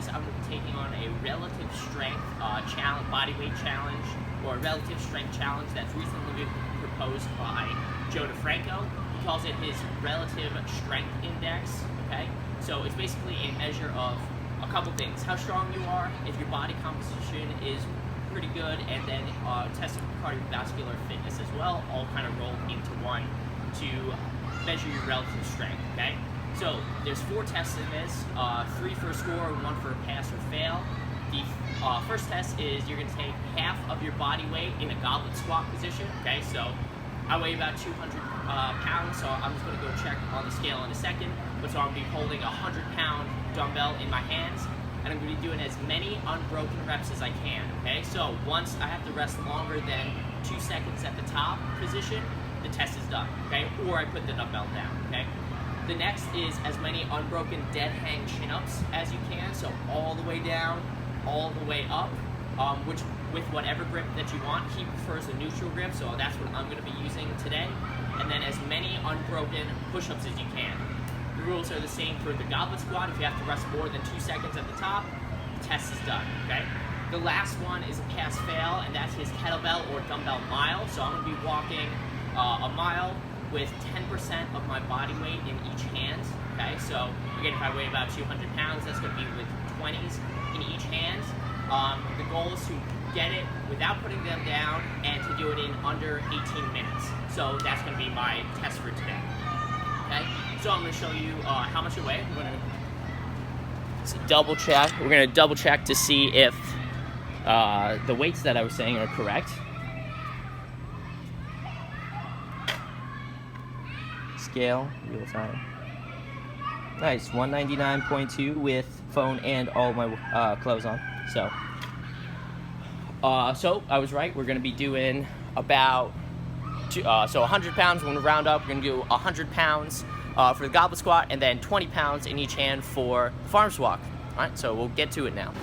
this, I'm going to be taking on a relative strength challenge, body weight challenge, or a relative strength challenge that's recently been proposed by Joe DeFranco. He calls it his relative strength index. Okay, so it's basically a measure of a couple things: how strong you are, if your body composition is pretty good, and then testing cardiovascular fitness as well, all kind of rolled into one to measure your relative strength. Okay, so there's 4 tests in this, 3 for a score, 1 for a pass or fail. The first test is you're going to take half of your body weight in a goblet squat position. Okay, so I weigh about 200 pounds, so I'm just going to go check on the scale in a second. But so I'm going to be holding a 100-pound dumbbell in my hands, and I'm going to be doing as many unbroken reps as I can. Okay, so once I have to rest longer than 2 seconds at the top position, the test is done. Okay, or I put the dumbbell down. Okay. The next is as many unbroken dead hang chin-ups as you can, so all the way down, all the way up, which with whatever grip that you want. He prefers a neutral grip, so that's what I'm going to be using today. And then as many unbroken push-ups as you can. The rules are the same for the goblet squat. If you have to rest more than 2 seconds at the top, the test is done. Okay. The last one is a pass-fail, and that's his kettlebell or dumbbell mile. So I'm going to be walking a mile with 10% of my body weight in each hand. Okay, so again, if I weigh about 200 pounds, that's going to be with 20s in each hand. The goal is to get it without putting them down and to do it in under 18 minutes. So that's going to be my test for today. Okay, so I'm going to show you how much I weigh. I'm going to double check. We're going to double check to see if the weights that I was saying are correct. Scale, real time. Nice, 199.2 with phone and all my clothes on. So I was right. We're going to be doing about 100 pounds. We're going to round up. We're going to do 100 pounds for the goblet squat, and then 20 pounds in each hand for farmer's walk. All right, so we'll get to it now.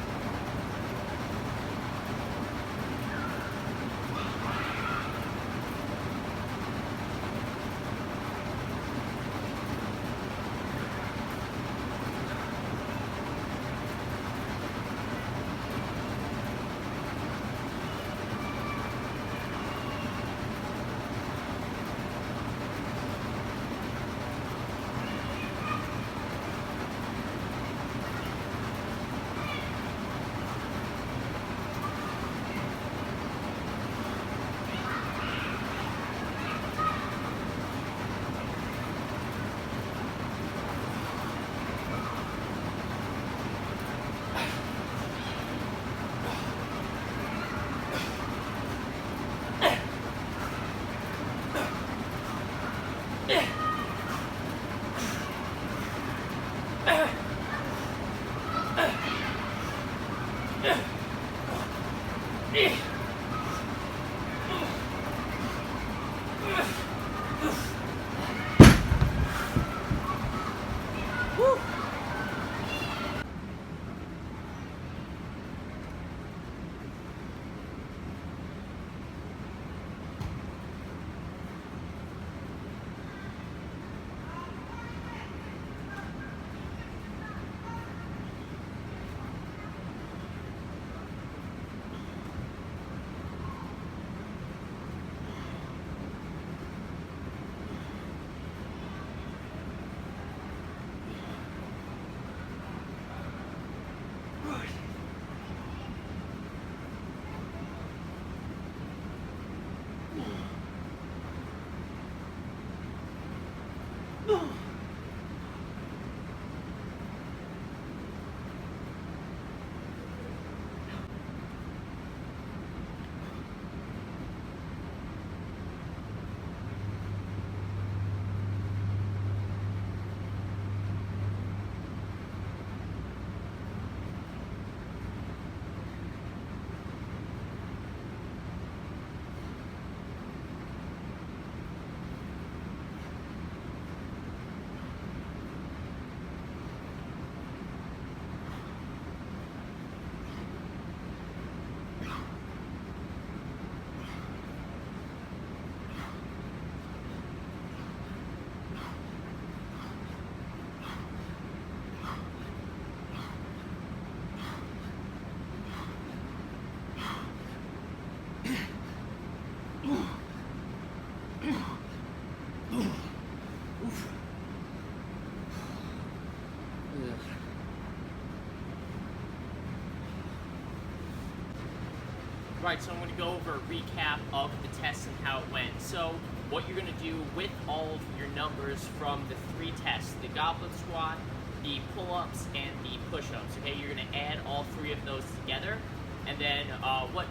Right, so I'm going to go over a recap of the test and how it went. So what you're going to do with all of your numbers from the 3 tests, the goblet squat, the pull-ups, and the push-ups, okay? You're going to add all 3 of those together, and then what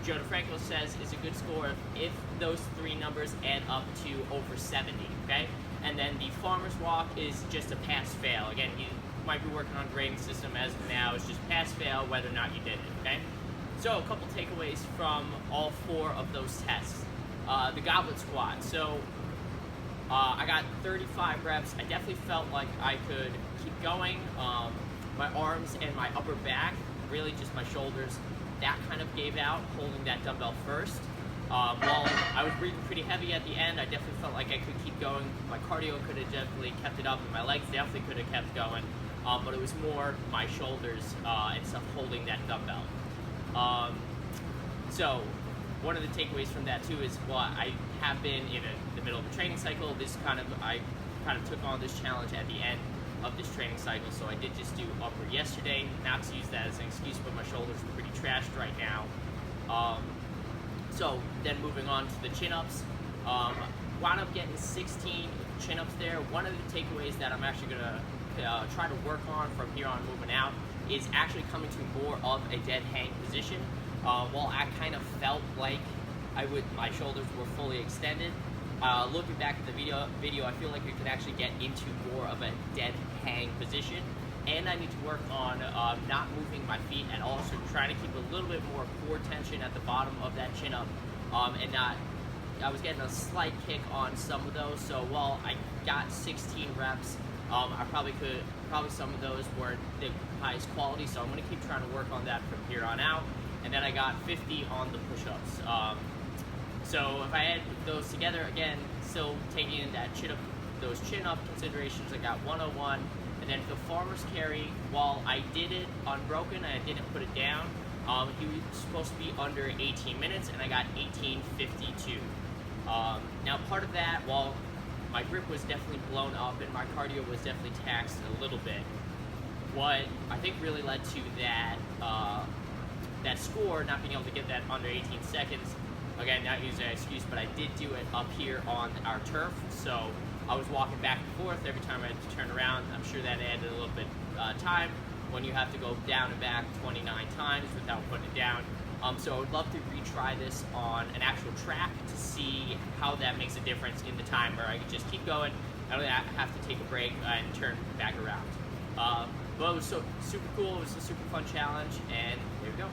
Joe DeFranco says is a good score if those 3 numbers add up to over 70, okay? And then the farmer's walk is just a pass-fail. Again, you might be working on grading system as of now. It's just pass-fail whether or not you did it, okay? So a couple takeaways from all 4 of those tests. The goblet squat. So I got 35 reps. I definitely felt like I could keep going. My arms and my upper back, really just my shoulders, that kind of gave out holding that dumbbell first. While I was breathing pretty heavy at the end, I definitely felt like I could keep going. My cardio could have definitely kept it up, and my legs definitely could have kept going. But it was more my shoulders and stuff holding that dumbbell. So one of the takeaways from that too is, well, I have been in the middle of a training cycle. I kind of took on this challenge at the end of this training cycle, so I did just do upper yesterday, not to use that as an excuse, but my shoulders are pretty trashed right now. So then moving on to the chin-ups, wound up getting 16 chin-ups there. One of the takeaways that I'm actually gonna try to work on from here on moving out is actually coming to more of a dead hang position. While I kind of felt like my shoulders were fully extended, looking back at the video, I feel like I could actually get into more of a dead hang position, and I need to work on not moving my feet at all, so trying to keep a little bit more core tension at the bottom of that chin up, and not. I was getting a slight kick on some of those, so while I got 16 reps, probably some of those weren't the highest quality, so I'm going to keep trying to work on that from here on out. And then I got 50 on the push-ups. So if I add those together, again, still taking in those chin-up considerations, I got 101. And then the farmer's carry, while I did it unbroken, I didn't put it down, he was supposed to be under 18 minutes, and I got 18:52. Now part of that, while my grip was definitely blown up and my cardio was definitely taxed a little bit, what I think really led to that score, not being able to get that under 18 seconds, again, not using an excuse, but I did do it up here on our turf, so I was walking back and forth every time I had to turn around. I'm sure that added a little bit time when you have to go down and back 29 times without putting it down. So I would love to retry this on an actual track to see how that makes a difference in the time, where I could just keep going, I don't have to take a break and turn back around. But it was super cool, it was a super fun challenge, and there we go.